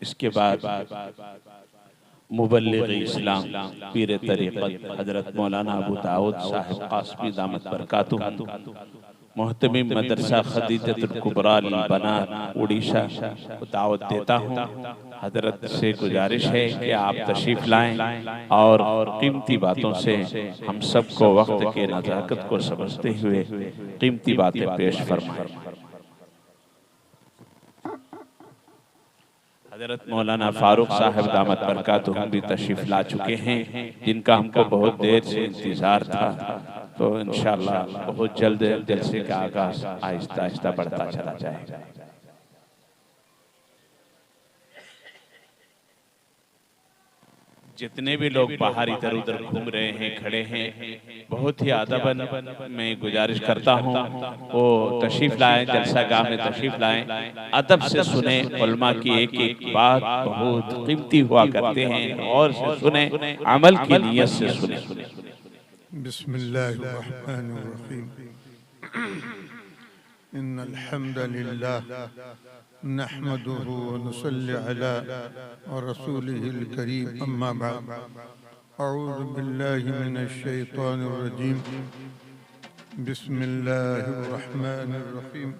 इसके बाद मुबल्लिग़ इस्लाम पीर तरीक़त हज़रत मौलाना अबू दाऊद साहिब क़ासमी दामत बरकातुहू मोहतमिम मदरसा खदीजतुल कुबरा लिल बनात उड़ीसा को दावत देता हूँ। हजरत से गुजारिश है कि आप तशरीफ़ लाएं और कीमती बातों से हम सबको वक्त के नज़ाकत को समझते हुए कीमती बातें पेश फरमाएं। हजरत मौलाना फारूक साहब दामत बरकातुहू भी तशरीफ़ ला चुके हैं, जिनका हमको बहुत देर से इंतज़ार था। तो इंशाअल्लाह बहुत जल्द जलसे का आगाज़ आहिस्ता आहिस्ता बढ़ता चला जाएगा। जितने भी लोग बाहर इधर उधर घूम रहे हैं, खड़े हैं, बहुत ही अदबन मैं गुजारिश करता हूँ वो तशरीफ़ लाएं, जलसा गाह में तशरीफ़ लाएं, अदब से सुने। उलमा की एक एक बात बहुत कीमती हुआ करते हैं, और से सुने, अमल की नीयत से सुने। बिस्मिल्लाहिर्रहमानिर्रहीम। इन्नल हम्दलिल्लाह नहमदुहु व नुसल्ली अला रसूलिहिल करीम, अम्मा बाद। अऊज़ु बिल्लाहि मिनश शैतानिर रजीम। बिस्मिल्लाहिर्रहमानिर्रहीम।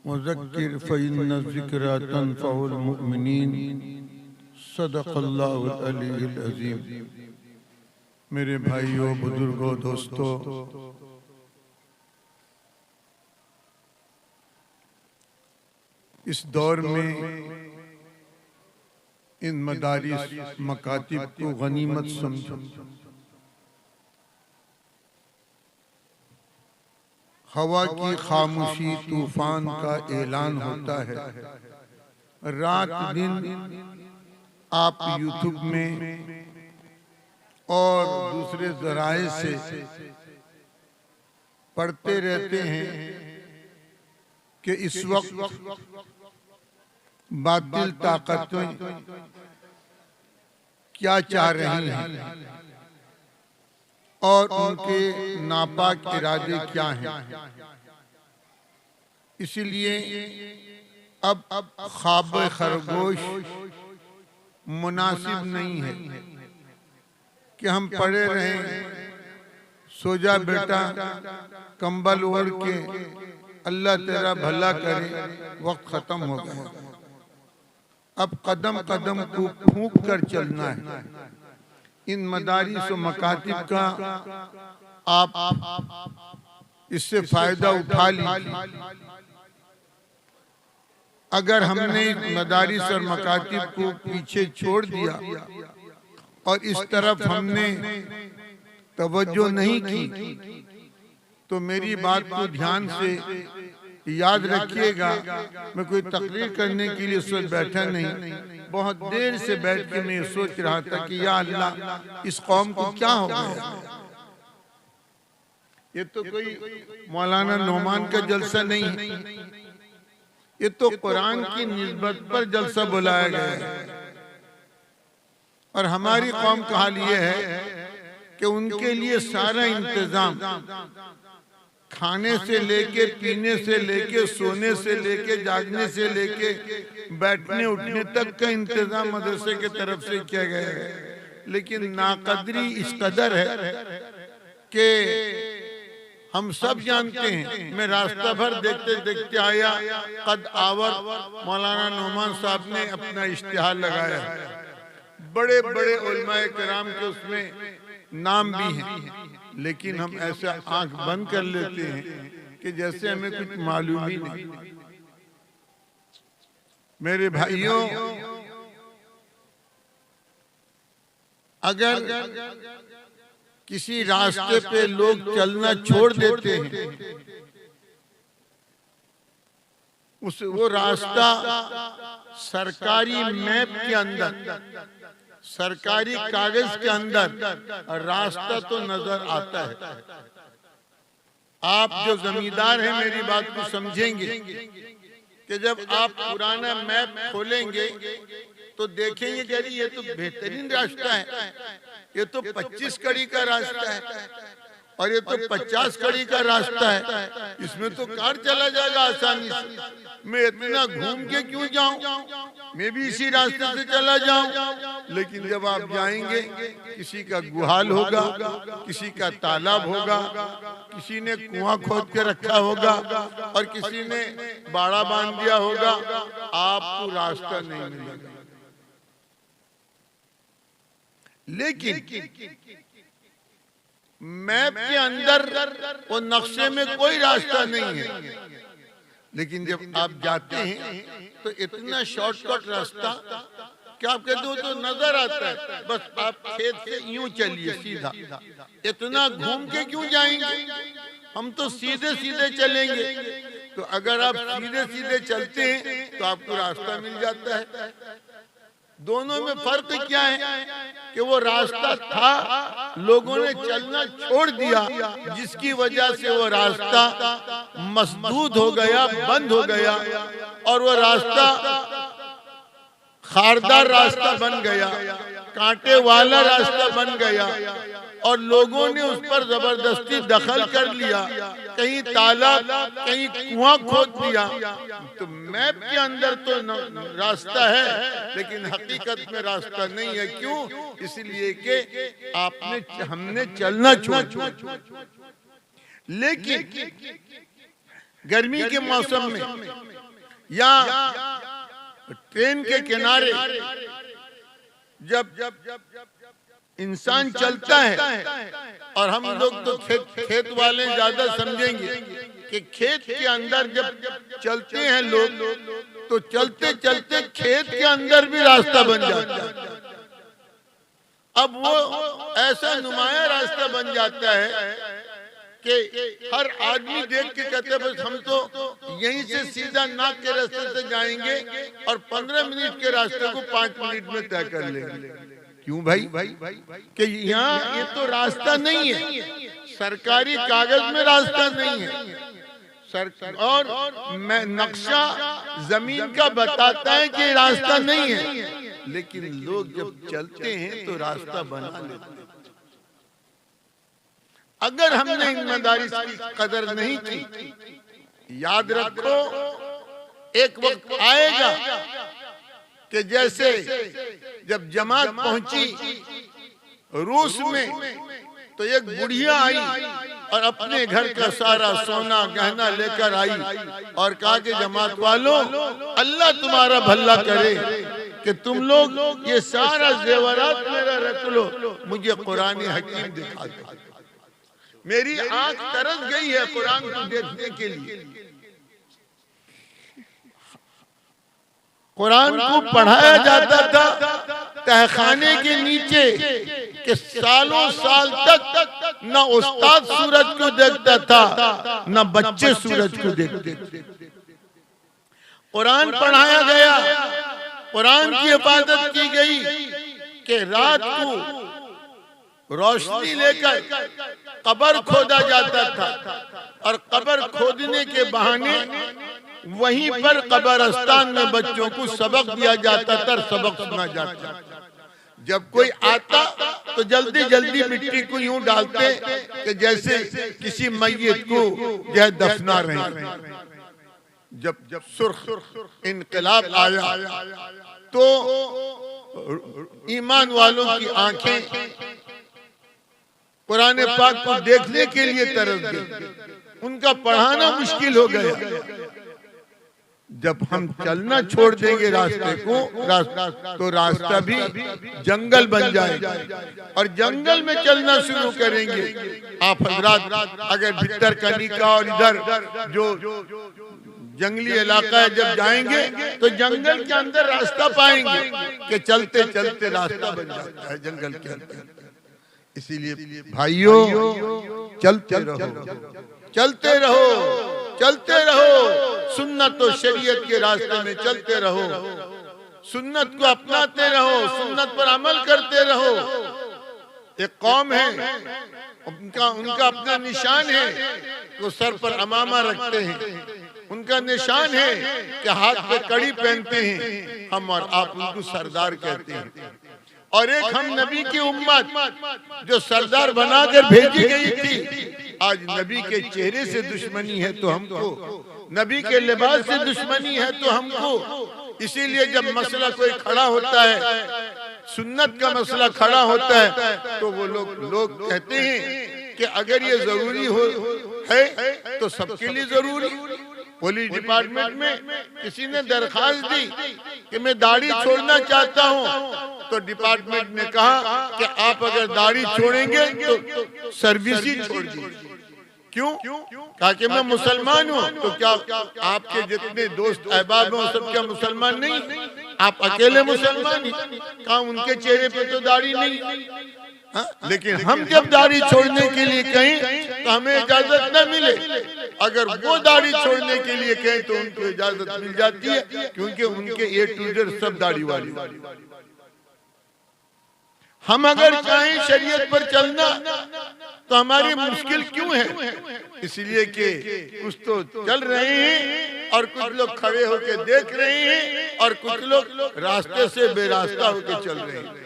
वज़क्किर फ़इन्न ज़िक्रा तनफ़उल मुमिनीन। सदक़ल्लाहुल अलीयुल अज़ीम। मेरे भाइयों, बुजुर्गों, दोस्तों, इस दौर में इन मदारिस मकातिब को गनीमत समझो। हवा की खामोशी तूफान का ऐलान होता है। रात दिन आप यूट्यूब में और दूसरे ज़राए से पढ़ते रहते हैं कि इस वक्त बातिल ताकतें क्या चाह रही हैं और उनके नापाक इरादे क्या हैं। इसीलिए अब ख्वाब खरगोश मुनासिब नहीं है कि हम पड़े रहें, सो जा बेटा कंबल ओढ़ के, अल्लाह तेरा भला करे, वक्त खत्म हो गया। अब कदम कदम को फूंक कर चलना है। इन मदारिस और मकातिब का आप इससे फायदा उठा लीजिए। अगर हमने मदारिस और मकातिब को पीछे छोड़ दिया और इस तरफ हमने तवज्जो नहीं की, तो मेरी बात को ध्यान से याद रखिएगा। मैं कोई तकरीर करने के लिए सोच बैठा नहीं, बहुत देर से बैठ के मैं सोच रहा था कि या अल्लाह, इस कौम को क्या हो गया। ये तो कोई मौलाना नौमान का जलसा नहीं है, ये तो कुरान की निस्बत पर जलसा बुलाया गया है। और हमारी कौम का हाल ये है कि उनके लिए सारा इंतजाम, खाने से लेके, पीने से लेके, सोने से लेके, जागने से लेके, बैठने उठने तक का इंतजाम मदरसे की तरफ से किया गया है। लेकिन नाकदरी इस कदर है कि हम सब जानते हैं। मैं रास्ता भर देखते देखते आया, कद आवर मौलाना नौमान साहब ने अपना इश्तिहार लगाया है। बड़े बड़े उलमाए किराम के उसमें नाम भी हैं, लेकिन हम ऐसा आंख बंद कर लेते हैं कि जैसे हमें कुछ मालूम ही नहीं। मेरे भाइयों, अगर किसी रास्ते पे लोग चलना छोड़ देते हैं, वो रास्ता सरकारी मैप के अंदर, सरकारी कागज के अंदर रास्ता तो नजर आता है। आप जो जमींदार हैं मेरी बात को समझेंगे कि जब आप पुराना मैप खोलेंगे तो देखेंगे कि ये तो बेहतरीन रास्ता है, ये तो 25 कड़ी का रास्ता है। और ये तो 50 कड़ी का रास्ता है, इसमें तो कार चला जाएगा आसानी से, मैं इतना घूम के क्यों जाऊं, मैं भी इसी रास्ते से चला जाऊं। लेकिन जब आप जाएंगे, किसी का गुहाल होगा, किसी का तालाब होगा, किसी ने कुआं खोद के रखा होगा और किसी ने बाड़ा बांध दिया होगा, आपको रास्ता नहीं मिलेगा। लेकिन मैप के अंदर वो नक्शे में कोई रास्ता नहीं है, लेकिन जब आप जाते हैं तो इतना शॉर्टकट रास्ता क्या आप कहते हो तो नजर आता है, बस आप खेत से यूं चलिए सीधा, इतना घूम के क्यों जाएंगे, हम तो सीधे सीधे चलेंगे। तो अगर आप सीधे सीधे चलते हैं तो आपको रास्ता मिल जाता है। दोनों में फर्क क्या है कि वो रास्ता था, लोगों ने चलना छोड़ दिया, जिसकी वजह से वो रास्ता मसदूद हो गया, बंद हो गया, और वो रास्ता खारदार रास्ता बन गया, कांटे वाला रास्ता बन गया, और लोगों ने उस पर जबरदस्ती दखल कर लिया, कहीं तालाब कहीं कुआं खोद दिया। तो मैप के अंदर तो रास्ता है, लेकिन हकीकत में रास्ता नहीं है। क्यों? इसलिए कि हमने चलना छोड़। लेकिन गर्मी के मौसम में या ट्रेन के किनारे जब इंसान चलता है, और हम लोग तो खेत वाले ज्यादा समझेंगे कि खेत के अंदर जब चलते हैं लोग, तो चलते चलते खेत के अंदर भी रास्ता बन जाता है। अब वो ऐसा नुमाया रास्ता बन जाता है कि हर आदमी देख के कहते बस हम तो यहीं से सीधा नाक के रास्ते से जाएंगे और 15 मिनट के रास्ते को 5 मिनट में तय कर लेंगे। क्यों भाई? कि यहाँ ये तो रास्ता नहीं है, सरकारी कागज में रास्ता नहीं है, और मैं नक्शा जमीन का बताता है कि रास्ता नहीं है, लेकिन लोग जब चलते हैं तो रास्ता बना लेते हैं। अगर हमने इन मदारिस की कदर नहीं की, याद रखो एक वक्त आएगा कि जैसे जब जमात पहुंची रूस में, तो एक बुढ़िया आई और अपने घर का सारा सोना गहना लेकर आई और कहा कि जमात वालों, अल्लाह तुम्हारा भला करे कि तुम लोग ये सारा जेवरात मेरा रख लो, मुझे कुरान हकीम दिखा दो। मेरी आंख तरस गई है कुरान को देखने के लिए। कुरान को पढ़ाया जाता था तहखाने के नीचे कि सालों साल तक न उस्ताद सूरज को देखता था, न बच्चे सूरज को देखते थे। कुरान पढ़ाया गया, कुरान की इबादत की गई कि रात को रोशनी लेकर कब्र खोदा जाता था, और कब्र खोदने के बहाने वहीं पर कब्रिस्तान में बच्चों को सबक दिया जाता था, सबक सुना जाता। जब कोई आता तो जल्दी जल्दी मिट्टी को यूं डालते कि जैसे किसी मैयत को जो है दफना रहे। जब सुर्ख इनकलाब आया तो ईमान वालों की आंखें कुरान पाक को देखने के लिए तरस गई, उनका पढ़ाना मुश्किल हो गया। जब हम चलना छोड़ देंगे रास्ते को, तो रास्ता भी जंगल बन जाएगा, और जंगल में चलना शुरू करेंगे। आप हजरात अगर भीतर कनी का और इधर जो जंगली इलाका है जब जाएंगे तो जंगल के अंदर रास्ता पाएंगे कि चलते चलते रास्ता बन जाता है जंगल के अंदर। इसीलिए भाइयों, चलते रहो, चलते रहो, चलते रहो, सुन्नत और शरीयत के रास्ते में चलते रहो, सुन्नत को अपनाते रहो, सुन्नत पर अमल करते रहो। एक कौम है, उनका अपना निशान है, वो सर पर अमामा रखते हैं, उनका निशान है कि हाथ पे कड़ी पहनते हैं, हम और आप उनको सरदार कहते हैं। और एक हम नबी की उम्मत जो सरदार बनाकर भेजी गई थी, आज नबी के चेहरे से दुश्मनी है तो हमको, नबी के लिबास से दुश्मनी है तो हमको। इसीलिए जब मसला कोई खड़ा होता है, सुन्नत का मसला खड़ा होता है, तो वो लोग कहते हैं कि अगर ये जरूरी है तो सबके लिए जरूरी। पुलिस डिपार्टमेंट में किसी ने दरखास्त दी कि मैं दाढ़ी छोड़ना चाहता हूं, तो डिपार्टमेंट ने कहा कि आप अगर दाढ़ी छोड़ेंगे तो सर्विस ही छोड़ दीजिए। क्यों? कहा कि मैं मुसलमान हूँ। तो क्या आपके जितने दोस्त अहबाब हैं सब क्या मुसलमान नहीं? आप अकेले मुसलमान ही? कहा उनके चेहरे पे तो दाढ़ी नहीं। हाँ? लेकिन हम जब दाढ़ी छोड़ने के लिए कहें तो हमें इजाजत न मिले, अगर वो दाढ़ी छोड़ने के लिए कहें तो उनको इजाजत मिल जाती है, क्योंकि उनके ए टू जेड सब दाढ़ी वाली। हम अगर चाहें शरीयत पर चलना तो हमारी मुश्किल क्यों है? इसलिए कि कुछ तो चल रहे हैं और कुछ लोग खड़े होकर देख रहे हैं और कुछ लोग रास्ते से बेरास्ता होकर चल रहे हैं।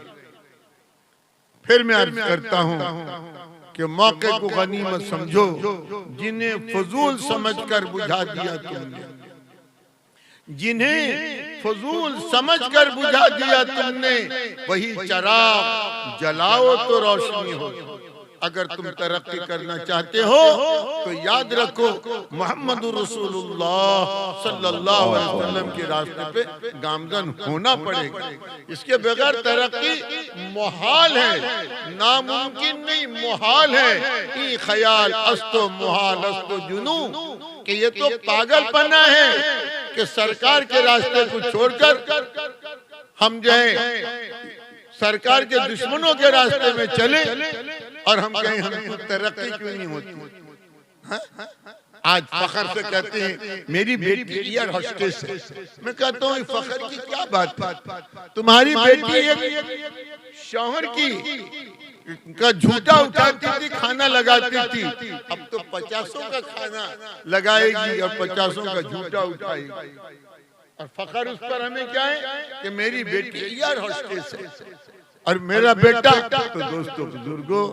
फिर मैं अर्ज करता हूं कि मौके को गनीमत समझो, जिन्हें फजूल समझकर बुझा दिया तुमने, जिन्हें फजूल समझकर बुझा दिया तुमने, वही चिराग जलाओ तो रोशनी हो। अगर तुम तरक्की करना चाहते हो तो याद रखो मोहम्मद रसूलुल्लाह सल्लल्लाहु अलैहि वसल्लम के रास्ते पे गामजन होना पड़ेगा। इसके बगैर तरक्की मुहाल है, नामुमकिन नहीं, मुहाल है। ई ख्याल अस्तो मुहाल अस्तो जुनू, कि ये तो पागलपना है कि सरकार के रास्ते को छोड़कर हम जो है सरकार के दुश्मनों के रास्ते में चले और हम कहें हमको तरक्की क्यों नहीं होती। हाँ? आज फखर से कहते हैं मेरी बेटी एयर होस्टेस है। मैं कहता हूँ फखर की क्या बात है? तुम्हारी बेटी एक शौहर की का झूठा उठाती थी, खाना लगाती थी, अब तो 50 का खाना लगाएगी और 50 का झूठा उठाएगी। और फखर उस पर हमें क्या है कि मेरी बेटी एयर होस्टेस है और मेरा बेटा। तो दोस्तों बुजुर्गों,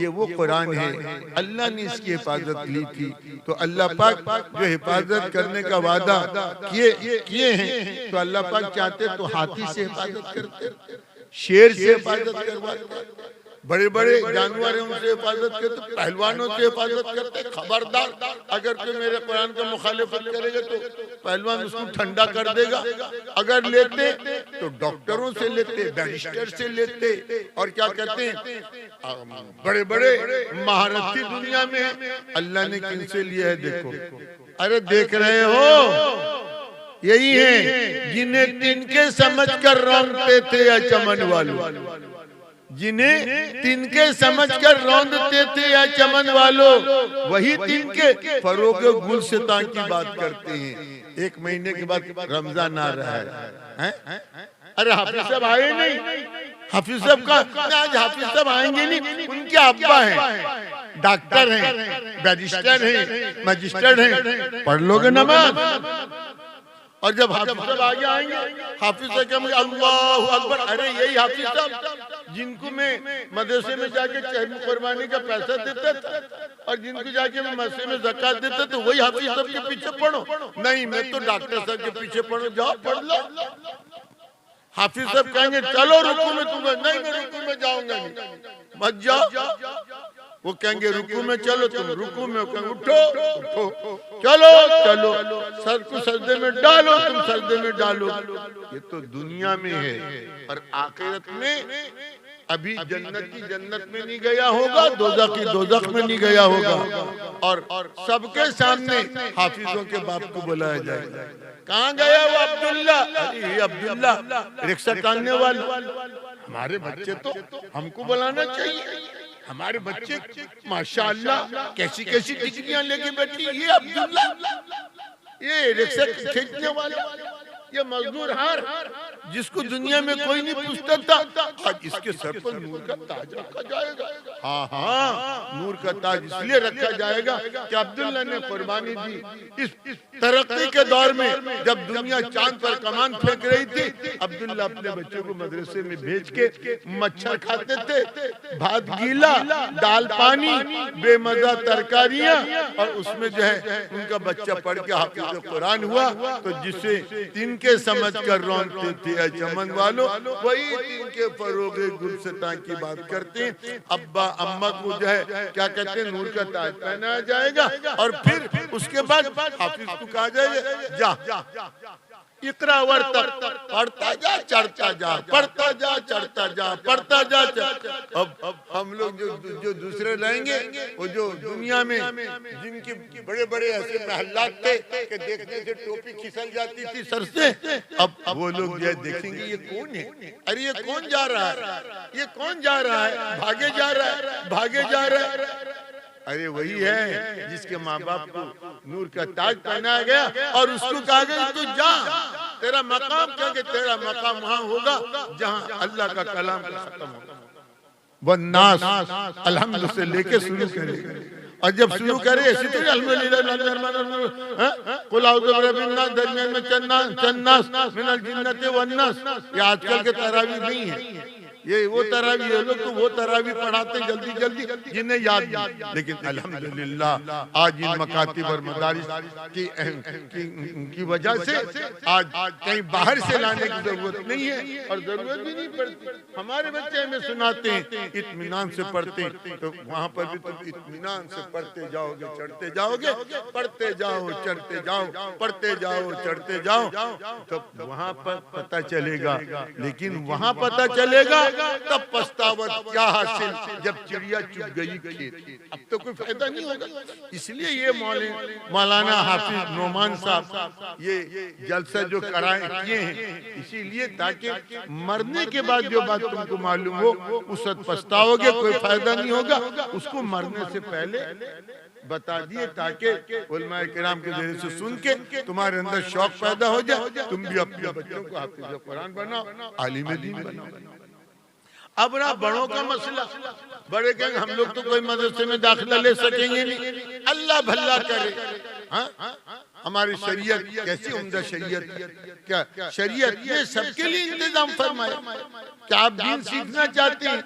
ये वो कुरान है, अल्लाह ने इसकी हिफाजत ली थी। तो अल्लाह पाक जो हिफाजत करने का वादा किए हैं, तो अल्लाह पाक चाहते तो हाथी से हिफाजत करते, शेर से हिफाजत करवाते, बड़े बड़े जानवर हैं उनसे हिफाजत करते, पहलवानों से हिफाजत करते। खबरदार, अगर कोई मेरे कुरान का मुखालिफत करेगा तो पहलवान उसको ठंडा कर देगा। अगर लेते तो डॉक्टरों से लेते, बैरिस्टर से लेते, और क्या कहते हैं बड़े बड़े महारथी दुनिया में अल्लाह ने किनसे लिया है देखो। अरे देख रहे हो, यही है जिन्हें तिनके समझकर रौंदते थे या चमन वालों, जिन्हें तिनके समझकर रौंदते थे या चमन वालों, वही तिनके फरोग गुलसितां की बात करते हैं। 1 महीने के बाद रमजान आ रहा है। अरे हाफिज साहब आए नहीं, हाफिज साहब का आज हाफिज साहब आएंगे नहीं, उनके अब्बा हैं, डॉक्टर हैं, बैरिस्टर हैं, मजिस्ट्रेट हैं, पढ़ लोगे नमाज। और जब हाफिज साहब आगे आएंगे, हाफिज साहब कहेंगे अल्लाहु अकबर। अरे यही हाफिज साहब जिनको मैं मदरसे में जाके कुर्बानी का पैसा देता था और जिनको जाके मैं मदरसे में ज़कात देता था, वही हाफिज साहब के पीछे पढ़ो। नहीं, मैं तो डॉक्टर साहब के पीछे पढ़ो, जाओ पढ़ लो। हाफिज साहब कहेंगे चलो रुकू में, तुम नहीं, मैं रुकू में जाऊंगा नहीं, मत जाओ। वो कहेंगे रुकू में चलो, तुम रुकू में, कहेंगे उठो उठो, चलो चलो, सर को सजदे में डालो, तुम सजदे में डालो। ये तो दुनिया में है, और आखिरत में अभी जन्नती जन्नत में नहीं गया होगा, दोज़खी दोज़ख में नहीं गया होगा, और सबके सामने हाफिजों के बाप को बुलाया जाएगा। कहाँ गया वो अब्दुल्ला? अरे अब्दुल्ला रिक्शा टांगने वाले। हमारे बच्चे तो हमको बुलाना चाहिए, हमारे बच्चे माशाअल्लाह कैसी कैसी डिग्रियां लेके बैठी। ये अब्दुल्ला, ये रिक्शा खींचने वाले, ये मजदूर हार, जिसको दुनिया में कोई नहीं पूछता था, आज इसके सर पर नूर का ताज रखा जाएगा। हाँ हाँ, नूर का ताज इसलिए रखा जाएगा कि अब्दुल्ला ने कुर्बानी दी। इस तरक्की के दौर में जब दुनिया चांद पर कमान फेंक रही थी, अब्दुल्ला अपने बच्चों को मदरसे में भेज के मच्छर खाते थे, भात गीला, दाल पानी, बेमजा तरकारियां, और उसमें जो है उनका बच्चा पढ़ के हाफिज कुरान हुआ। तो जिसे तिनके समझ कर रौनते थे चमन वालों, वही तिनके फरोगे गुलशता की बात करते हैं। अब्बा अम्मा को जो है क्या कहते हैं, नूर का ताज पहनाया जाएगा, और फिर उसके बाद हाफिज को कहा जाएगा जा इकरा वर्तक, पढ़ता जा चढ़ता जा, पढ़ता जा चढ़ता जा, पढ़ता जा। अब हम लोग जो दूसरे रहेंगे, वो जो दुनिया में जिनके बड़े बड़े ऐसे महल्लात थे कि देखने से टोपी खिसल जाती थी सर से, अब वो लोग ये देखेंगे ये कौन है, अरे ये कौन जा रहा है, ये कौन जा रहा है, भागे जा रहा है, भागे जा रहा है। अरे वही है जिसके माँ बाप को नूर का ताज पहनाया गया और उसको कहा गया तू जा, तेरा मकाम क्या, कि तेरा मकाम वहाँ होगा जहाँ अल्लाह का कलाम खत्म होगा। वन्नास अल्हम्दुलिल्लाह से लेके शुरू करे, और जब शुरू करे ऐसे तो दरमियान में चन्नास मिनल जिन्नति वन्नास, ये आजकल के तरावी नहीं है, ये वो तरावी, ये लोग तो वो तरावी पढ़ाते हैं जल्दी जल्दी जिन्हें याद नहीं। लेकिन अल्हम्दुलिल्लाह आज इन मकातिब और मदारिस की वजह से आज कहीं बाहर से लाने की जरूरत नहीं है, और जरूरत भी नहीं पड़ती। हमारे बच्चे हमें सुनाते हैं इत्मीनान से पढ़ते, तो वहाँ पर भी तुम इत्मीनान से पढ़ते जाओगे, चढ़ते जाओगे, पढ़ते जाओ चढ़ते जाओ, पढ़ते जाओ चढ़ते जाओ, तो वहाँ पर पता चलेगा। लेकिन वहाँ पता चलेगा तब पछतावत क्या हासिल जब चिड़िया चुग गई खेत, अब तो कोई फायदा नहीं होगा। इसलिए ये मौलाना हाफिज नोमान साहब ये जलसा जो कराए किए हैं, इसीलिए ताकि मरने के बाद जो बात तुमको मालूम हो उस वक्त पछताओगे, कोई फायदा नहीं होगा, उसको मरने से पहले बता दिए ताकि उलमाए किराम के जरिए से सुन के तुम्हारे अंदर शौक पैदा हो जाए, तुम भी अपने बच्चों को हाफिज कुरान बनाओ, आलिम दीन बनाओ। अब रहा बड़ों का मसला, बड़े कहेंगे हम लोग तो कोई मदरसे में दाखिला ले सकेंगे नहीं, अल्लाह भला करे। हाँ हमारी शरीयत कैसी उम्दा शरीयत, क्या शरीयत ने सबके लिए इंतजाम फरमाया। क्या आप दीन सीखना चाहते हैं,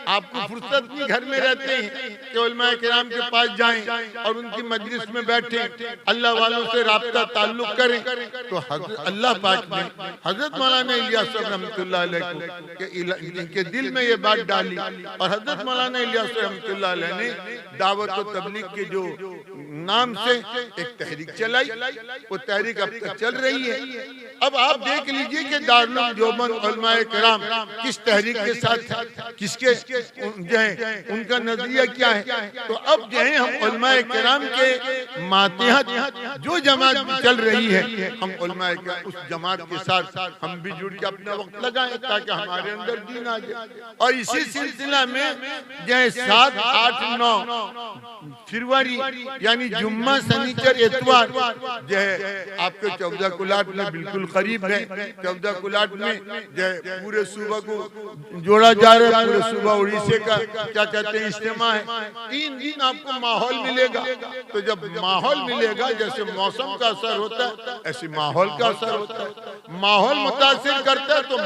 आपको फुर्सत नहीं, घर में रहते हैं कि उलमाए किराम के पास जाएं और उनकी मजलिस में बैठे, अल्लाह वालों से राब्ता ताल्लुक करें, तो अल्लाह पाक ने हजरत मौलाना इलियास रहमतुल्लाह अलैह के दिल में ये बात डाली, और हजरत मौलाना इलियास रहमतुल्लाह अलैह ने दावत और तबलीग के जो नाम से एक तहरीक चलाई, वो तहरीक अब तक चल रही है। अब आप देख लीजिए कि दारुल देवबंद उलमाए किराम किस तहरीक के साथ, किसके जो है उनका नजरिया क्या है। तो अब जो है हम उलमाए किराम के मातहत जो जमात चल रही है, हम उलमाए के उस जमात के साथ हम भी जुड़ के अपना वक्त लगाएं ताकि हमारे अंदर दीन आ जाए। और इसी सिलसिला में जो है 7, 8, 9 फरवरी यानी जुम्मा शनिचर इतवार जो है आपके 14 कुलाट में बिल्कुल करीब है। 14 कुलाट में जो है पूरे सूबा को जोड़ा जा रहा है, पूरे सूबा उड़ीसा का क्या कहते हैं इज्तिमा है। 3 दिन आपको माहौल मिलेगा। तो जब माहौल मिलेगा, जैसे मौसम का असर होता है ऐसे माहौल का असर होता है। माहौल मुतासिर करता है तो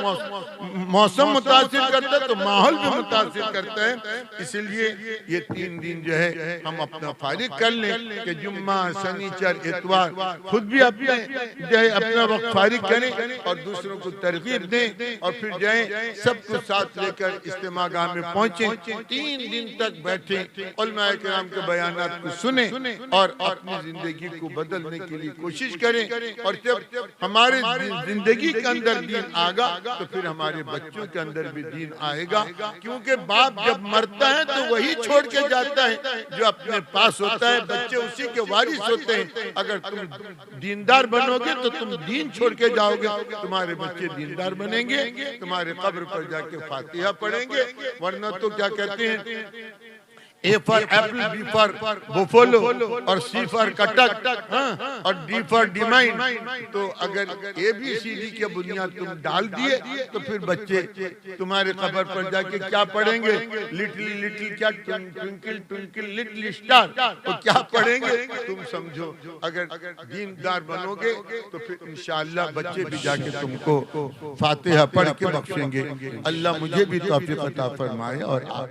मौसम मुतासिर करता है तो माहौल भी मुतासिर करता है। इसलिए ये 3 दिन जो है हम अपना फारिग कर लें कि जुम्मा शनिचर इतवार खुद भी अपने जो है अपना वक्त फारिग करें और दूसरों को तरगीब दें, और फिर जाएं सबको साथ लेकर इज्तिमा गाह में पहुंचे। 3 दिन तक बैठे, उलमाए किराम के बयानात को सुने और अपनी जिंदगी को बदलने के लिए कोशिश करें। और जब हमारे जिंदगी के अंदर दीन आएगा तो फिर हमारे बच्चों के अंदर भी दीन आएगा। क्योंकि बाप जब मरता है तो वही छोड़ के जाता है जो अपने पास होता है, बच्चे उसी के वारिस होते हैं। अगर तुम दीनदार बनोगे तो तुम दीन छोड़ के जाओगे, तुम्हारे बच्चे दीनदार बनेंगे, तुम्हारे कब्र पर जाके फातिहा पढ़ेंगे। वरना तो क्या कहते हैं A for apple, B for buffalo और सी फॉर कटक, और डी फॉर डिमाइन। तो अगर ABCD के बुनियाद तुम डाल दिए तो फिर बच्चे तुम्हारे कब्र पर जाके क्या पढ़ेंगे? लिटिल लिटिल क्या, ट्विंकल ट्विंकल लिटिल स्टार, तो क्या पढ़ेंगे? तुम समझो, अगर दीनदार बनोगे तो फिर इंशाअल्लाह बच्चे भी जाके तुमको फातिहा पढ़ के बख्शेंगे। अल्लाह मुझे भी तौफीक अता फरमाए और आप